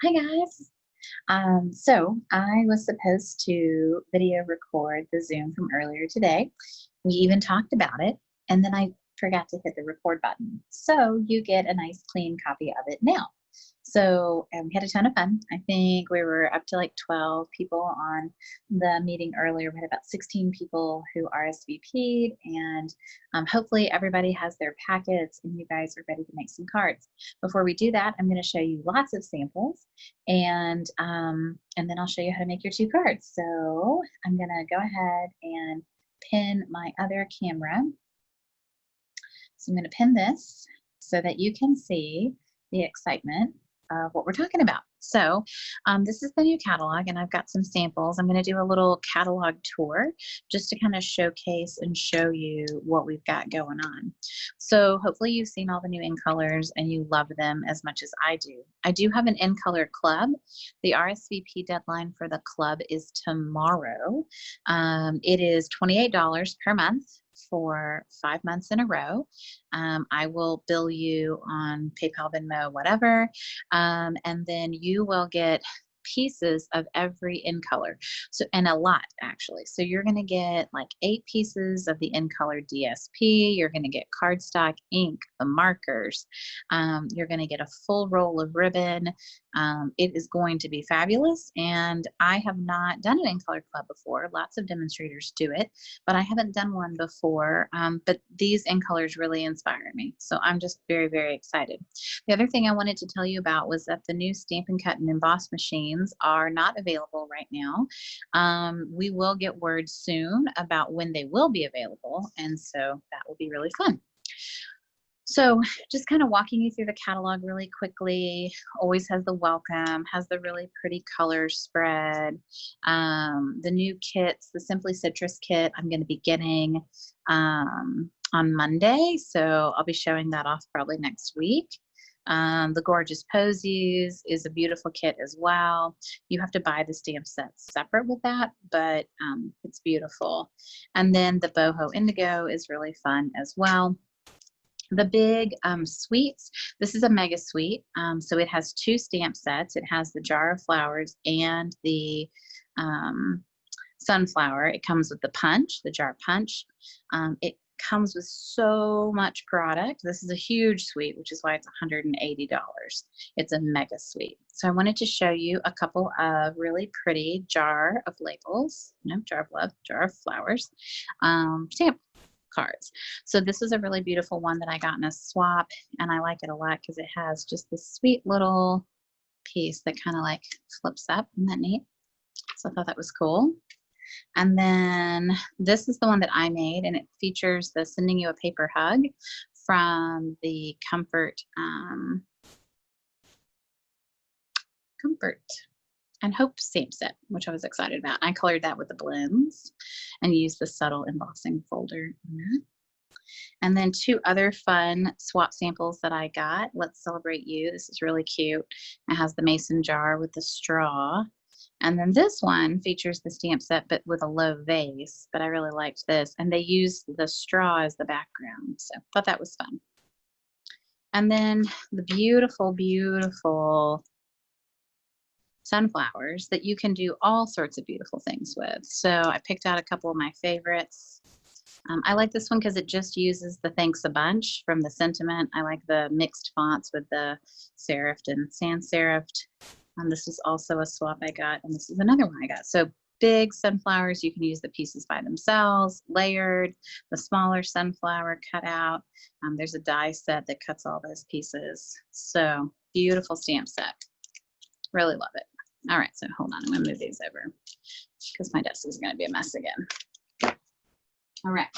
Hi guys. So I was supposed to video record the Zoom from earlier today. We even talked about it, and then I forgot to hit the record button. So you get a nice clean copy of it now. So we had a ton of fun. I think we were up to like 12 people on the meeting earlier. We had about 16 people who RSVP'd, and hopefully everybody has their packets and you guys are ready to make some cards. Before we do that, I'm going to show you lots of samples, and then I'll show you how to make your 2 cards. So I'm going to go ahead and pin my other camera. So I'm going to pin this so that you can see the excitement of what we're talking about. So this is the new catalog, and I've got some samples. I'm going to do a little catalog tour just to kind of showcase and show you what we've got going on. So hopefully you've seen all the new in colors and you love them as much as I do. I do have an in color club. The RSVP deadline for the club is tomorrow. It is $28 per month for 5 months in a row. I will bill you on PayPal, Venmo, whatever, and then you will get pieces of every in color, so, and a lot actually. So you're going to get like 8 pieces of the in color DSP. You're going to get cardstock, ink, the markers. You're going to get a full roll of ribbon. It is going to be fabulous, and I have not done an in color club before. Lots of demonstrators do it, but I haven't done one before. But these in colors really inspire me, so I'm just very, very excited. The other thing I wanted to tell you about was that the new Stampin' Cut and Emboss machines are not available right now. We will get word soon about when they will be available, and so that will be really fun. So just kind of walking you through the catalog really quickly. Always has the welcome, has the really pretty color spread. The new kits, the Simply Citrus kit, I'm going to be getting on Monday, so I'll be showing that off probably next week. The Gorgeous Posies is a beautiful kit as well. You have to buy the stamp set separate with that, but it's beautiful. And then the Boho Indigo is really fun as well. The big suites, this is a mega suite. So it has 2 stamp sets. It has the jar of flowers and the sunflower. It comes with the punch, the jar punch. It comes with so much product. This is a huge suite, which is why it's $180. It's a mega suite. So I wanted to show you a couple of really pretty jar of labels, no, jar of love, jar of flowers, stamp cards. So this is a really beautiful one that I got in a swap, and I like it a lot because it has just this sweet little piece that kind of like flips up. Isn't that neat? So I thought that was cool. And then this is the one that I made, and it features the Sending You a Paper Hug from the Comfort and Hope stamp set, which I was excited about. I colored that with the blends and used the subtle embossing folder on that. And then 2 other fun swap samples that I got. Let's Celebrate You. This is really cute. It has the mason jar with the straw. And then this one features the stamp set, but with a low vase. But I really liked this. And they used the straw as the background. So I thought that was fun. And then the beautiful, beautiful sunflowers that you can do all sorts of beautiful things with. So I picked out a couple of my favorites. I like this one because it just uses the Thanks a Bunch from the Sentiment. I like the mixed fonts with the serifed and sans serifed. This is also a swap I got, and this is another one I got. So big sunflowers, you can use the pieces by themselves, layered, the smaller sunflower cut out. There's a die set that cuts all those pieces. So beautiful stamp set. Really love it. All right, so hold on, I'm gonna move these over because my desk is gonna be a mess again. All right,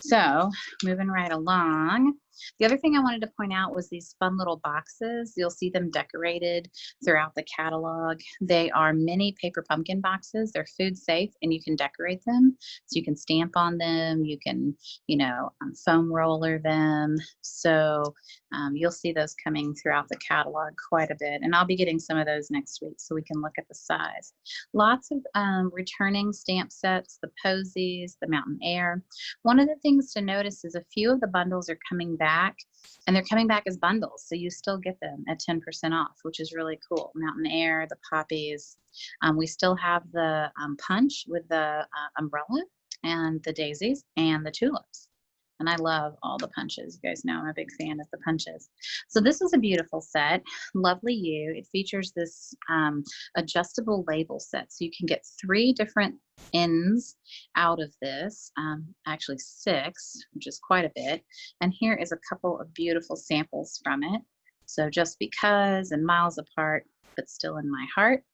so moving right along. The other thing I wanted to point out was these fun little boxes. You'll see them decorated throughout the catalog. They are mini paper pumpkin boxes. They're food safe, and you can decorate them. So you can stamp on them. You can, foam roller them. So you'll see those coming throughout the catalog quite a bit. And I'll be getting some of those next week so we can look at the size. Lots of returning stamp sets, the Posies, the Mountain Air. One of the things to notice is a few of the bundles are coming back back, and they're coming back as bundles. So you still get them at 10% off, which is really cool. Mountain Air, the poppies. We still have the punch with the umbrella and the daisies and the tulips. And I love all the punches. You guys know I'm a big fan of the punches. So this is a beautiful set. Lovely You. It features this adjustable label set. So you can get 3 different ends out of this, actually 6, which is quite a bit. And here is a couple of beautiful samples from it. So Just Because and Miles Apart, but Still in My Heart,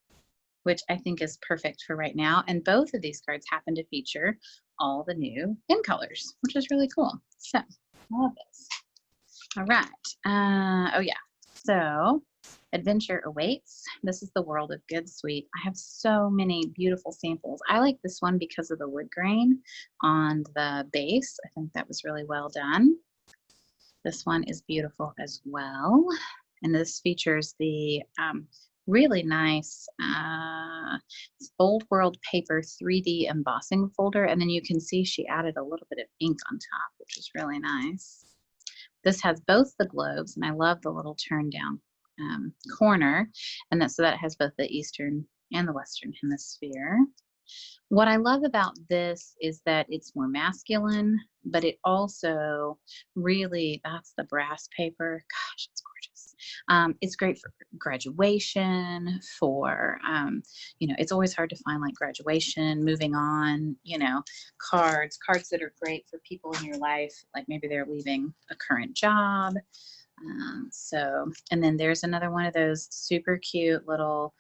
which I think is perfect for right now. And both of these cards happen to feature all the new in colors, which is really cool. So I love this. All right. Oh yeah. So Adventure Awaits. This is the World of Good Sweet. I have so many beautiful samples. I like this one because of the wood grain on the base. I think that was really well done. This one is beautiful as well. And this features the really nice Old World Paper 3D embossing folder. And then you can see she added a little bit of ink on top, which is really nice. This has both the globes, and I love the little turn down corner. And so that has both the Eastern and the Western Hemisphere. What I love about this is that it's more masculine, but it also really, that's the brass paper. Gosh, it's gorgeous. It's great for graduation, for, it's always hard to find like graduation, moving on, cards that are great for people in your life, like maybe they're leaving a current job. And then there's another one of those super cute little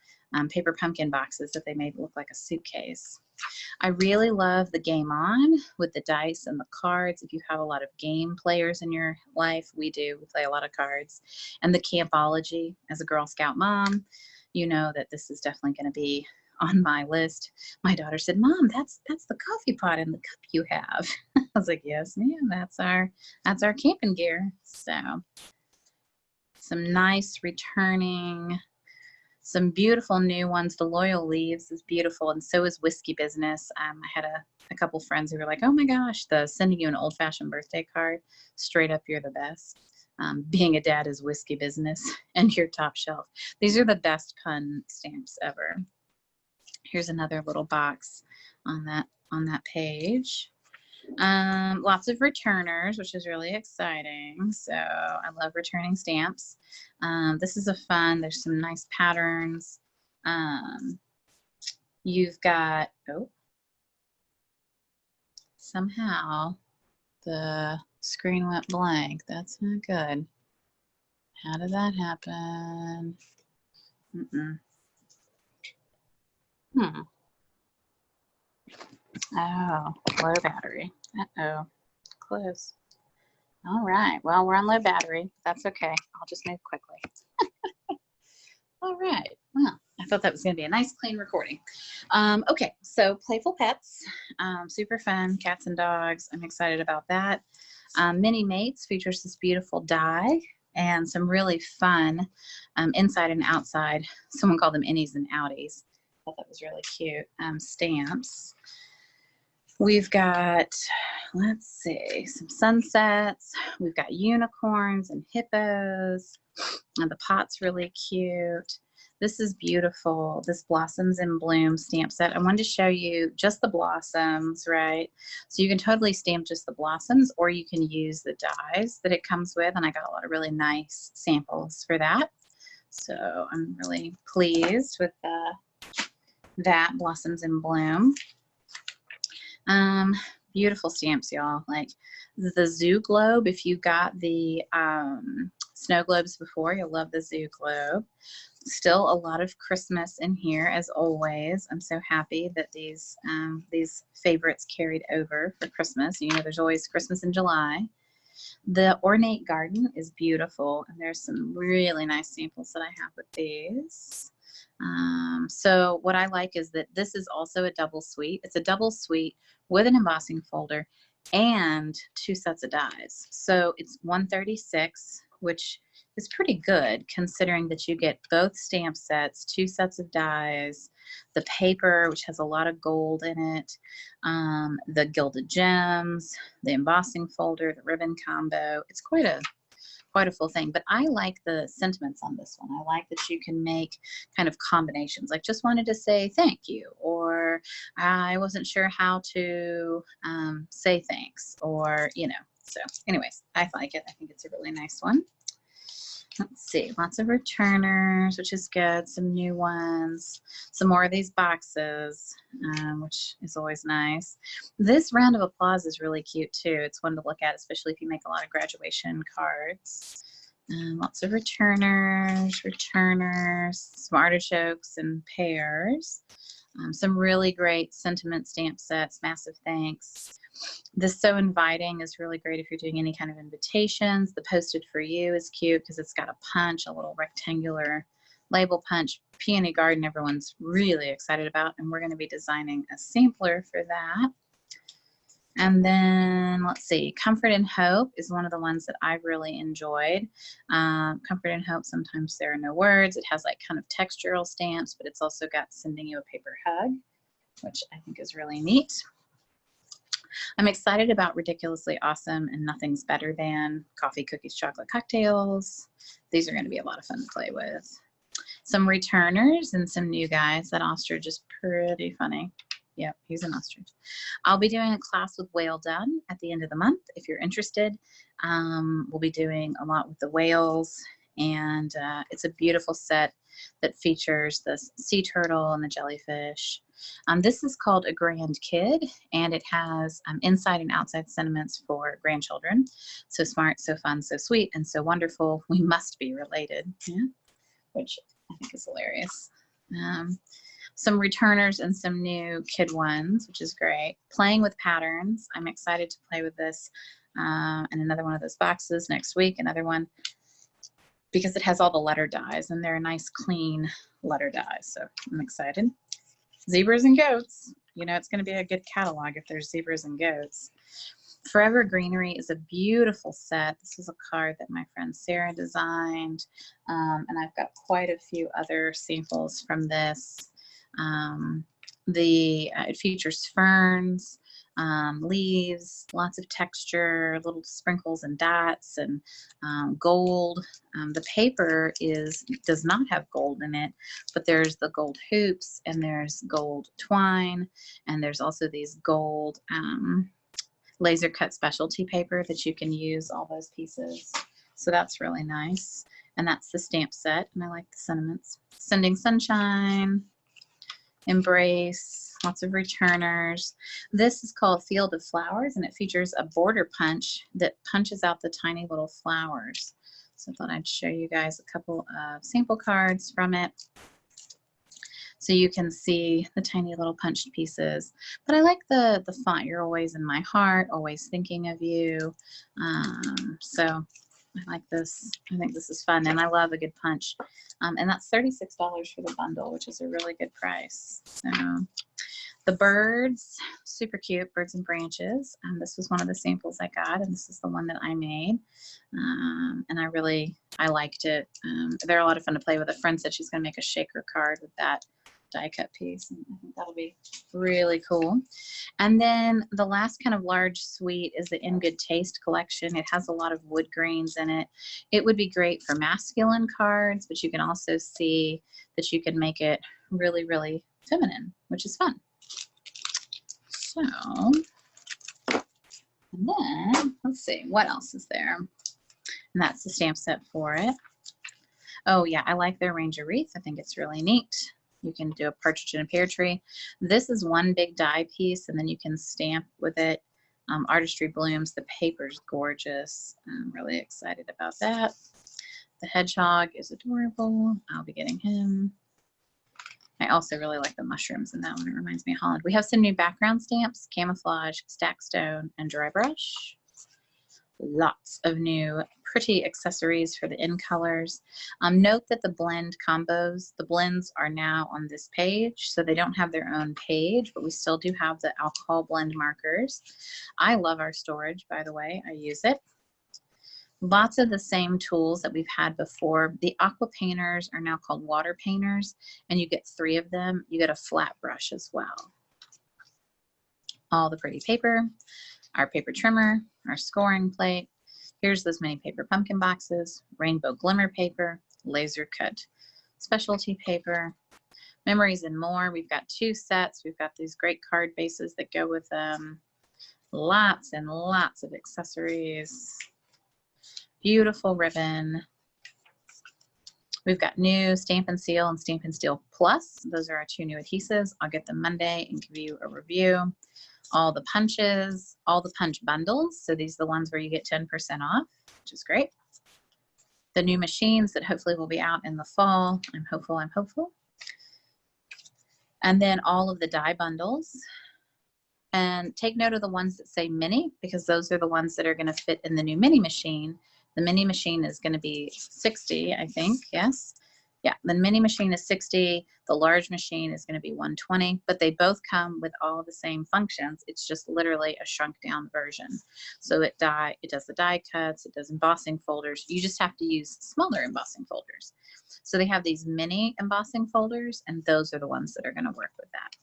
paper pumpkin boxes that they made look like a suitcase. I really love the Game On with the dice and the cards. If you have a lot of game players in your life, we do. We play a lot of cards. And the Campology. As a Girl Scout mom, you know that this is definitely going to be on my list. My daughter said, "Mom, that's the coffee pot and the cup you have." I was like, "Yes, ma'am. That's our camping gear." So some nice returning. Some beautiful new ones. The Loyal Leaves is beautiful, and so is Whiskey Business. I had a couple friends who were like, "Oh my gosh, sending you an old-fashioned birthday card, straight up, you're the best. Being a dad is Whiskey Business, and your top shelf." These are the best pun stamps ever. Here's another little box on that page. Lots of returners, which is really exciting. So I love returning stamps. This is there's some nice patterns. You've got, somehow the screen went blank. That's not good. How did that happen? Oh, low battery. Uh-oh, close. All right, well, we're on low battery. That's okay. I'll just move quickly. All right, well, I thought that was going to be a nice, clean recording. Okay, so Playful Pets, super fun, cats and dogs. I'm excited about that. Mini Mates features this beautiful die and some really fun inside and outside. Someone called them innies and outies. I thought that was really cute. Stamps. We've got, let's see, some sunsets. We've got unicorns and hippos. And the pot's really cute. This is beautiful. This Blossoms in Bloom stamp set. I wanted to show you just the blossoms, right? So you can totally stamp just the blossoms, or you can use the dies that it comes with. And I got a lot of really nice samples for that. So I'm really pleased with that Blossoms in Bloom. Beautiful stamps, y'all. Like the Zoo Globe. If you got the snow globes before, you'll love the Zoo Globe. Still a lot of Christmas in here, as always. I'm so happy that these favorites carried over for Christmas. You know, there's always Christmas in July. The Ornate Garden is beautiful, and there's some really nice samples that I have with these. So what I like is that this is also a double suite. It's a double suite with an embossing folder and 2 sets of dies. So it's 136, which is pretty good, considering that you get both stamp sets, 2 sets of dies, the paper, which has a lot of gold in it, the gilded gems, the embossing folder, the ribbon combo. It's quite a full thing, but I like the sentiments on this one. I like that you can make kind of combinations, like just wanted to say thank you, or I wasn't sure how to say thanks, or, you know. So anyways, I like it. I think it's a really nice one. Let's see, lots of returners, which is good. Some new ones, some more of these boxes, which is always nice. This round of applause is really cute too. It's one to look at, especially if you make a lot of graduation cards. Lots of returners, some artichokes and pears. Some really great sentiment stamp sets, massive thanks. This So Inviting is really great if you're doing any kind of invitations. The Posted for You is cute because it's got a punch, a little rectangular label punch. Peony Garden, everyone's really excited about, and we're going to be designing a sampler for that. And then let's see, Comfort and Hope is one of the ones that I really enjoyed. Comfort and Hope, sometimes there are no words. It has like kind of textural stamps, but it's also got Sending You a Paper Hug, which I think is really neat. I'm excited about Ridiculously Awesome and Nothing's Better Than Coffee, Cookies, Chocolate Cocktails. These are going to be a lot of fun to play with. Some returners and some new guys. That ostrich is pretty funny. Yep, he's an ostrich. I'll be doing a class with Whale Done at the end of the month if you're interested. We'll be doing a lot with the whales, and it's a beautiful set that features the sea turtle and the jellyfish. This is called A Grand Kid, and it has inside and outside sentiments for grandchildren. So smart, so fun, so sweet, and so wonderful. We must be related, yeah? Which I think is hilarious. Some returners and some new kid ones, which is great. Playing with patterns. I'm excited to play with this and another one of those boxes next week, another one, because it has all the letter dies, and they're nice, clean letter dies. So I'm excited. Zebras and goats. You know, it's going to be a good catalog if there's zebras and goats. Forever Greenery is a beautiful set. This is a card that my friend Sarah designed, and I've got quite a few other samples from this. It features ferns, leaves, lots of texture, little sprinkles and dots, and gold. The paper does not have gold in it, but there's the gold hoops, and there's gold twine, and there's also these gold laser cut specialty paper that you can use all those pieces. So that's really nice. And that's the stamp set, and I like the sentiments. Sending Sunshine, Embrace, lots of returners. This is called Field of Flowers, and it features a border punch that punches out the tiny little flowers. So I thought I'd show you guys a couple of sample cards from it, so you can see the tiny little punched pieces. But I like the font. You're always in my heart, always thinking of you. So I like this. I think this is fun, and I love a good punch. And that's $36 for the bundle, which is a really good price. So the birds, super cute, Birds and Branches. This was one of the samples I got, and this is the one that I made. And I liked it. They're a lot of fun to play with. A friend said she's going to make a shaker card with that die cut piece, and I think that'll be really cool. And then the last kind of large suite is the In Good Taste collection. It has a lot of wood grains in it. It would be great for masculine cards, but you can also see that you can make it really, really feminine, which is fun. So, and then let's see, what else is there? And that's the stamp set for it. Oh yeah, I like their Ranger Wreath. I think it's really neat. You can do a partridge in a pear tree. This is one big die piece, and then you can stamp with it. Artistry Blooms. The paper's gorgeous. I'm really excited about that. The hedgehog is adorable. I'll be getting him. I also really like the mushrooms in that one. It reminds me of Holland. We have some new background stamps, Camouflage, Stackstone, and Dry Brush. Lots of new pretty accessories for the in colors. Note that the blend combos, the blends are now on this page, so they don't have their own page, but we still do have the alcohol blend markers. I love our storage, by the way. I use it. Lots of the same tools that we've had before. The aqua painters are now called water painters, and you get 3 of them. You get a flat brush as well. All the pretty paper, our paper trimmer, our scoring plate. Here's those mini paper pumpkin boxes, rainbow glimmer paper, laser cut specialty paper, memories and more. We've got 2 sets. We've got these great card bases that go with them. Lots and lots of accessories. Beautiful ribbon. We've got new Stampin' Seal and Stampin' Seal Plus. Those are our 2 new adhesives. I'll get them Monday and give you a review. All the punches, all the punch bundles. So these are the ones where you get 10% off, which is great. The new machines that hopefully will be out in the fall. I'm hopeful. And then all of the die bundles. And take note of the ones that say mini, because those are the ones that are going to fit in the new mini machine. The mini machine is going to be 60, I think. Yes. Yeah, the mini machine is 60. The large machine is going to be 120, but they both come with all the same functions. It's just literally a shrunk down version. So it does the die cuts, it does embossing folders. You just have to use smaller embossing folders. So they have these mini embossing folders, and those are the ones that are going to work with that.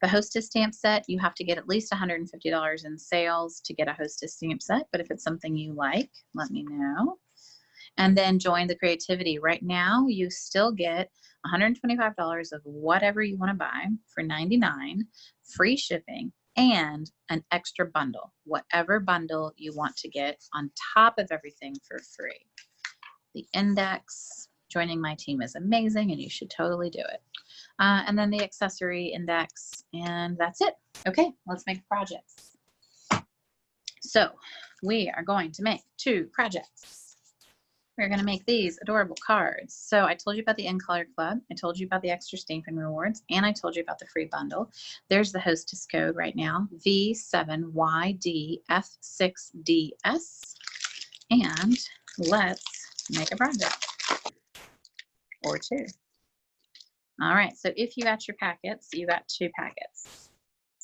The Hostess stamp set, you have to get at least $150 in sales to get a Hostess stamp set, but if it's something you like, let me know. And then join the creativity. Right now, you still get $125 of whatever you want to buy for $99, free shipping, and an extra bundle, whatever bundle you want to get on top of everything for free. The index, joining my team is amazing, and you should totally do it. And then the accessory index, and that's it. Okay, let's make projects. So we are going to make 2 projects. We're going to make these adorable cards. So I told you about the In Color Club. I told you about the extra Stampin' rewards, and I told you about the free bundle. There's the Hostess code right now, V7YDF6DS. And let's make a project or 2. All right, so if you got your packets, you got 2 packets.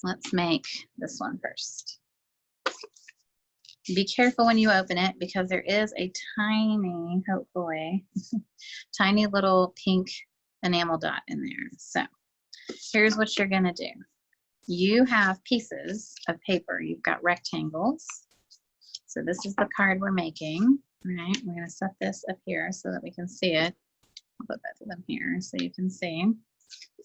Let's make this one first. Be careful when you open it, because there is a tiny, hopefully, tiny little pink enamel dot in there. So here's what you're going to do. You have pieces of paper. You've got rectangles. So this is the card we're making. All right, we're going to set this up here so that we can see it. I'll put both of them here so you can see.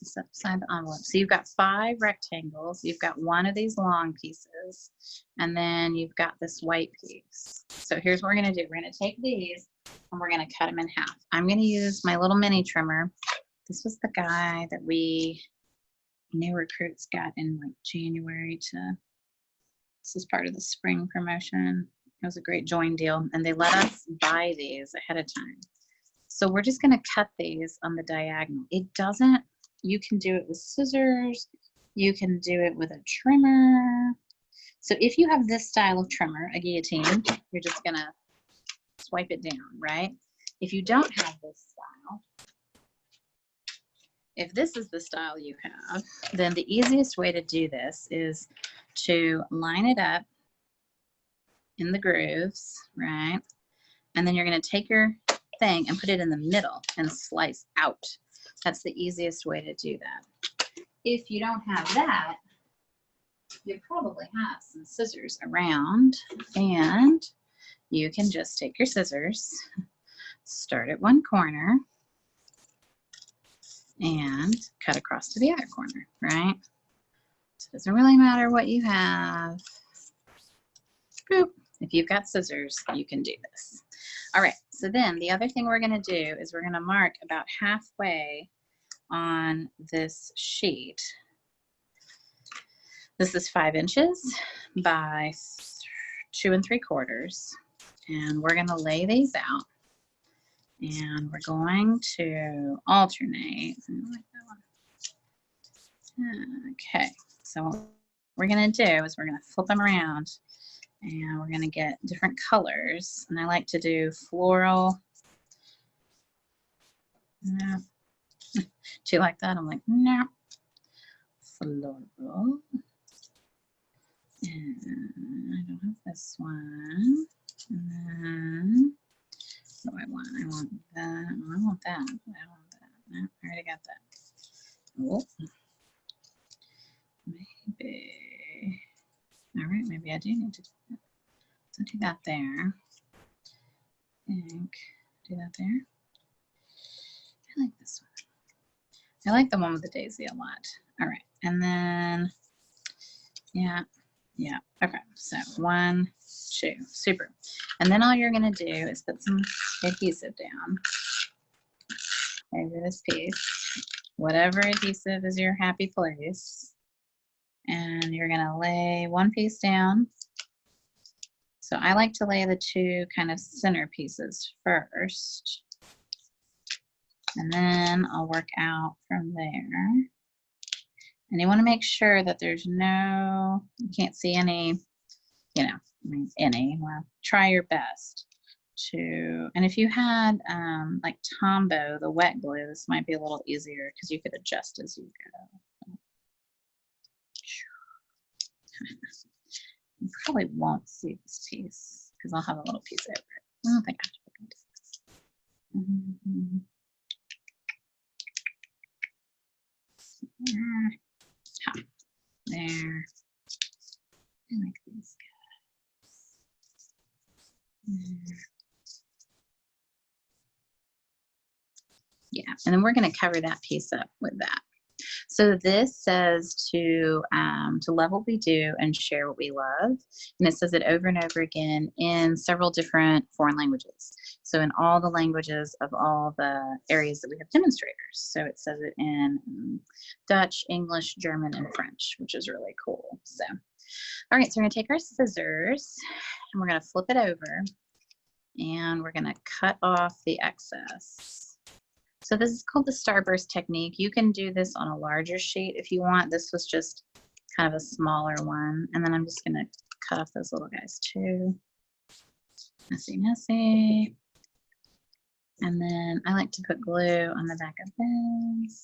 Set aside the envelope. So you've got 5 rectangles. You've got 1 of these long pieces, and then you've got this white piece. So here's what we're going to do. We're going to take these and we're going to cut them in half. I'm going to use my little mini trimmer. This was the guy that we new recruits got in like January to. This is part of the spring promotion. It was a great join deal, and they let us buy these ahead of time. So we're just going to cut these on the diagonal. It doesn't. You can do it with scissors. You can do it with a trimmer. So if you have this style of trimmer, a guillotine, you're just going to swipe it down, right? If you don't have this style, if this is the style you have, then the easiest way to do this is to line it up in the grooves, right? And then you're going to take your thing and put it in the middle and slice out. That's the easiest way to do that. If you don't have that, you probably have some scissors around, and you can just take your scissors, start at one corner, and cut across to the other corner, right? So it doesn't really matter what you have. Boop. If you've got scissors, you can do this. All right, so then the other thing we're going to do is we're going to mark about halfway on this sheet. This is 5 inches by 2 3/4, and we're going to lay these out, and we're going to alternate. Okay, so what we're going to do is we're going to flip them around, and we're going to get different colors. And I like to do floral. No. Do you like that? I'm like, no. Floral. And I don't have this one. And then, what do I want? I want that. Oh, I want that. I want that. No, I already got that. Oh, maybe. All right, maybe I do need to do that. So do that there. I think do that there. I like this one. I like the one with the daisy a lot. All right, and then yeah, okay, so 1, 2, super. And then all you're gonna do is put some adhesive down over this piece, whatever adhesive is your happy place, and you're gonna lay one piece down. So I like to lay the 2 kind of center pieces first, and then I'll work out from there. And you want to make sure that there's no, you can't see any, you know, well, try your best to, and if you had like Tombow, the wet glue, this might be a little easier because you could adjust as you go. You probably won't see this piece because I'll have a little piece over it. I don't think I have to put this. There. I like these guys. Yeah, and then we're going to cover that piece up with that. So this says to love what we do and share what we love. And it says it over and over again in several different foreign languages. So in all the languages of all the areas that we have demonstrators. So it says it in Dutch, English, German, and French, which is really cool. So, all right, so we're going to take our scissors and we're going to flip it over and we're going to cut off the excess. So this is called the starburst technique. You can do this on a larger sheet if you want. This was just kind of a smaller one. And then I'm just going to cut off those little guys too. Messy, messy. And then I like to put glue on the back of this.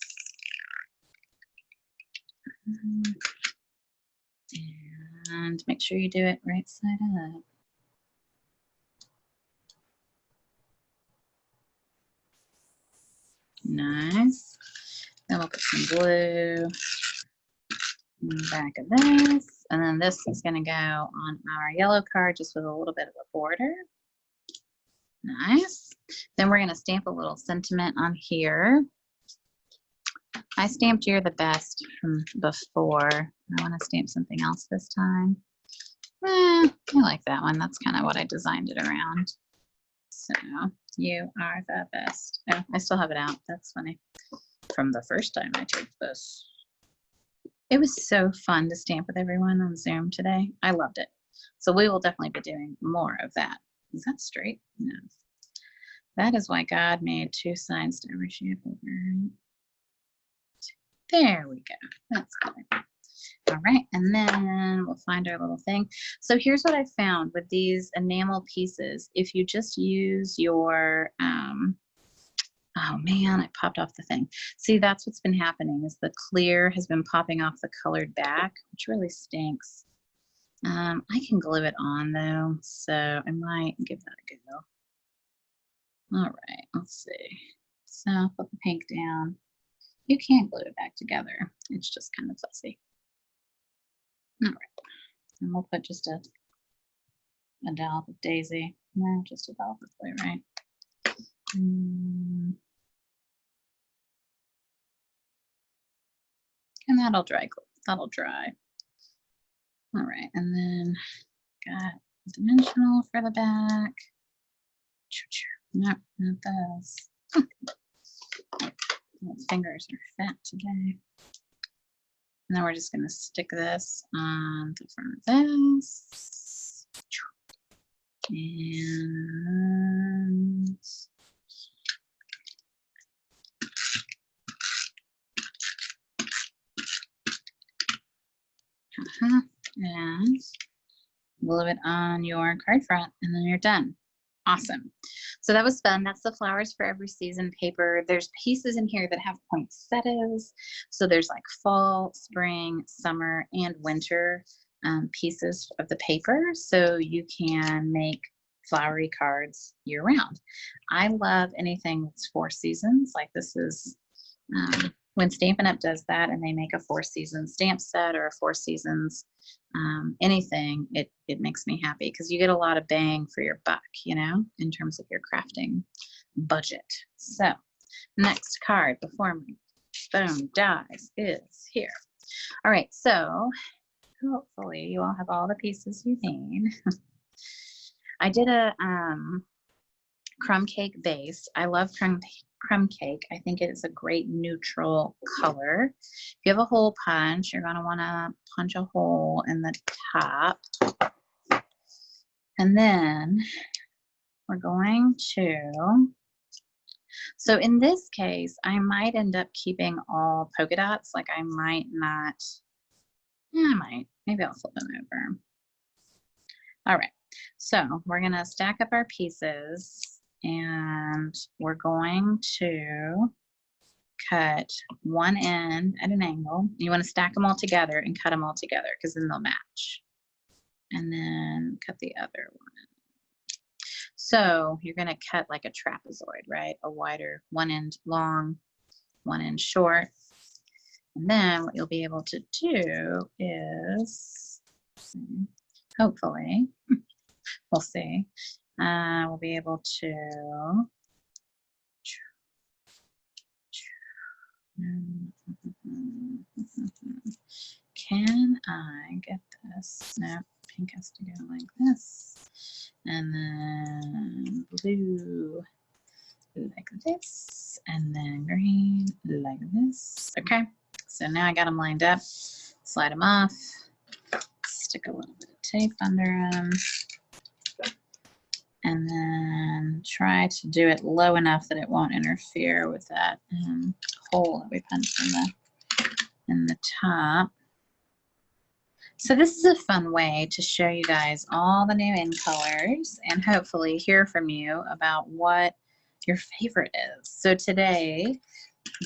And make sure you do it right side up. Nice. Then we'll put some glue on the back of this. And then this is going to go on our yellow card just with a little bit of a border. Nice. Then we're going to stamp a little sentiment on here. I stamped "You're the best" from before. I want to stamp something else this time. I like that one. That's kind of what I designed it around. So, you are the best. Oh, I still have it out. That's funny. From the first time I did this. It was so fun to stamp with everyone on Zoom today. I loved it. So we will definitely be doing more of that. Is that straight? No. That is why God made 2 sides to every shape. There we go. That's good. All right, and then we'll find our little thing. So here's what I found with these enamel pieces. If you just use your, oh man, I popped off the thing. See, that's what's been happening is the clear has been popping off the colored back, which really stinks. I can glue it on though, so I might give that a go. All right, let's see. So put the pink down. You can't glue it back together. It's just kind of fussy. All right, and we'll put just a dollop of daisy. No, just a dollop of glue, right? And that'll dry. That'll dry. All right, and then got dimensional for the back. Nope, not those. My fingers are fat today. And then we're just going to stick this on the front of this. And and glue it on your card front, and then you're done. Awesome. So that was fun. That's the Flowers for Every Season paper. There's pieces in here that have poinsettias. So there's like fall, spring, summer, and winter pieces of the paper. So you can make flowery cards year round. I love anything that's 4 seasons. Like this is when Stampin' Up does that and they make a 4 season stamp set or a 4 seasons anything, it makes me happy because you get a lot of bang for your buck, you know, in terms of your crafting budget. So next card before my phone dies is here. All right, so hopefully you all have all the pieces you need. I did a crumb cake base. I love crumb cake. I think it is a great neutral color. If you have a hole punch, you're going to want to punch a hole in the top. And then we're going to, so in this case, I might end up keeping all polka dots. Like I might not, yeah, I might. Maybe I'll flip them over. All right, so we're going to stack up our pieces and we're going to cut one end at an angle. You want to stack them all together and cut them all together because then they'll match. And then cut the other one. So you're going to cut like a trapezoid, right? A wider, one end long, one end short. And then what you'll be able to do is, hopefully, we'll see, we'll be able to can I get this? No, pink has to go like this. And then blue like this. And then green like this. Okay, so now I got them lined up. Slide them off. Stick a little bit of tape under them. And then try to do it low enough that it won't interfere with that hole that we punched in the top. So this is a fun way to show you guys all the new in colors and hopefully hear from you about what your favorite is. So today,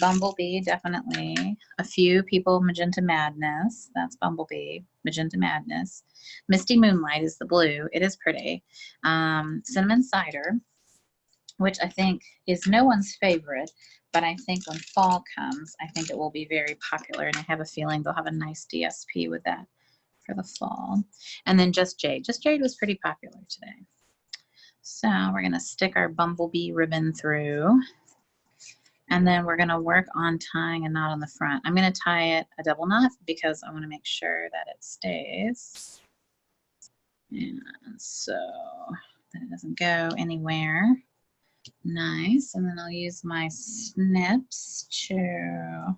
Bumblebee, definitely. A few people, Magenta Madness. That's Bumblebee, Magenta Madness. Misty Moonlight is the blue. It is pretty. Cinnamon Cider, which I think is no one's favorite, but I think when fall comes, I think it will be very popular, and I have a feeling they'll have a nice DSP with that for the fall. And then Just Jade. Just Jade was pretty popular today. So we're going to stick our Bumblebee ribbon through. And then we're going to work on tying a knot on the front. I'm going to tie it a double knot because I want to make sure that it stays. And so that it doesn't go anywhere. Nice. And then I'll use my snips to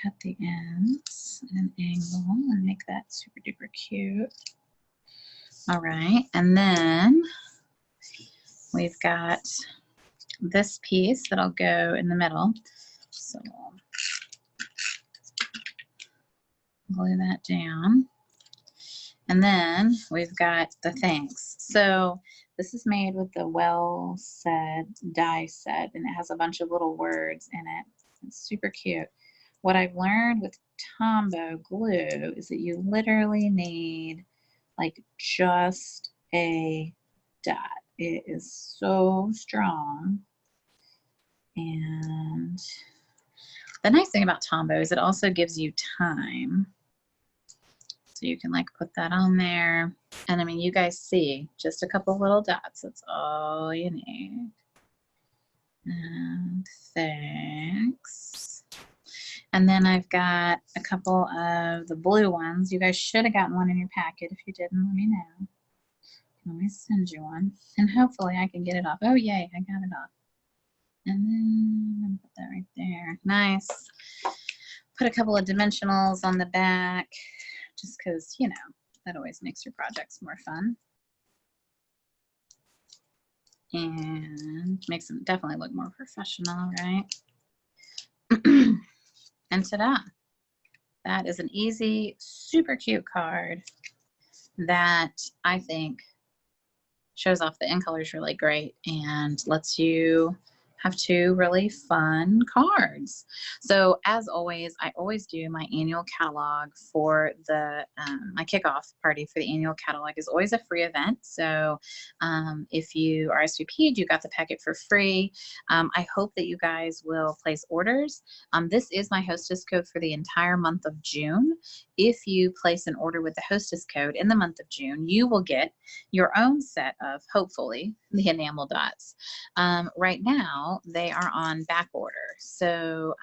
cut the ends at an angle and make that super duper cute. All right. And then we've got this piece that'll go in the middle. So glue that down. And then we've got the thanks. So this is made with the Well Said die set, and it has a bunch of little words in it. It's super cute. What I've learned with Tombow glue is that you literally need like just a dot. It is so strong. And the nice thing about Tombow is it also gives you time. So you can like put that on there. And I mean, you guys see just a couple little dots. That's all you need. And thanks. And then I've got a couple of the blue ones. You guys should have gotten one in your packet. If you didn't, let me know. I can always send you one. And hopefully I can get it off. Oh, yay, I got it off. And then I'm going to put that right there. Nice. Put a couple of dimensionals on the back, just because, you know, that always makes your projects more fun. And makes them definitely look more professional, right? And ta-da! That is an easy, super cute card that I think shows off the in colors really great and lets you have two really fun cards. So as always, I always do my annual catalog for the my kickoff party for the annual catalog is always a free event. So if you RSVP'd, you got the packet for free. I hope that you guys will place orders. This is my hostess code for the entire month of June. If you place an order with the hostess code in the month of June, you will get your own set of, hopefully, the enamel dots. Right now, they are on back order. So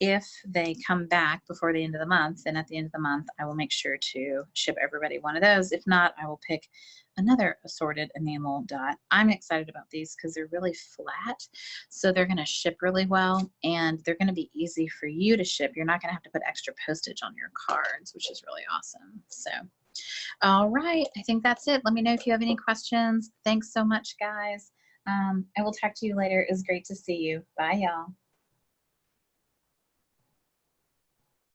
if they come back before the end of the month, then at the end of the month, I will make sure to ship everybody one of those. If not, I will pick another assorted enamel dot. I'm excited about these because they're really flat. So they're going to ship really well and they're going to be easy for you to ship. You're not going to have to put extra postage on your cards, which is really awesome. So all right, I think that's it. Let me know if you have any questions. Thanks so much, guys. I will talk to you later. It was great to see you. Bye, y'all.